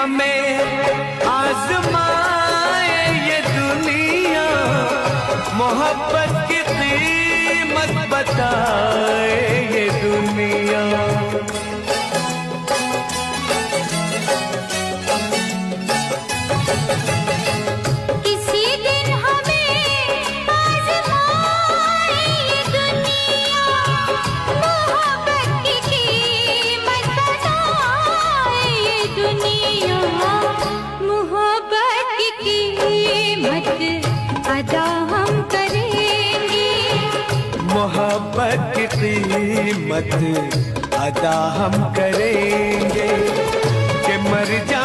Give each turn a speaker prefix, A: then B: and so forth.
A: हमें आजमाए ये दुनिया, मोहब्बत की कीमत बताए ये दुनिया।
B: किसी दिन हमें आजमाए ये दुनिया, मोहब्बत की कीमत बताए ये दुनिया। मोहब्बत की कीमत अदा हम करेंगे,
A: मोहब्बत की कीमत अदा हम करेंगे कि मर जा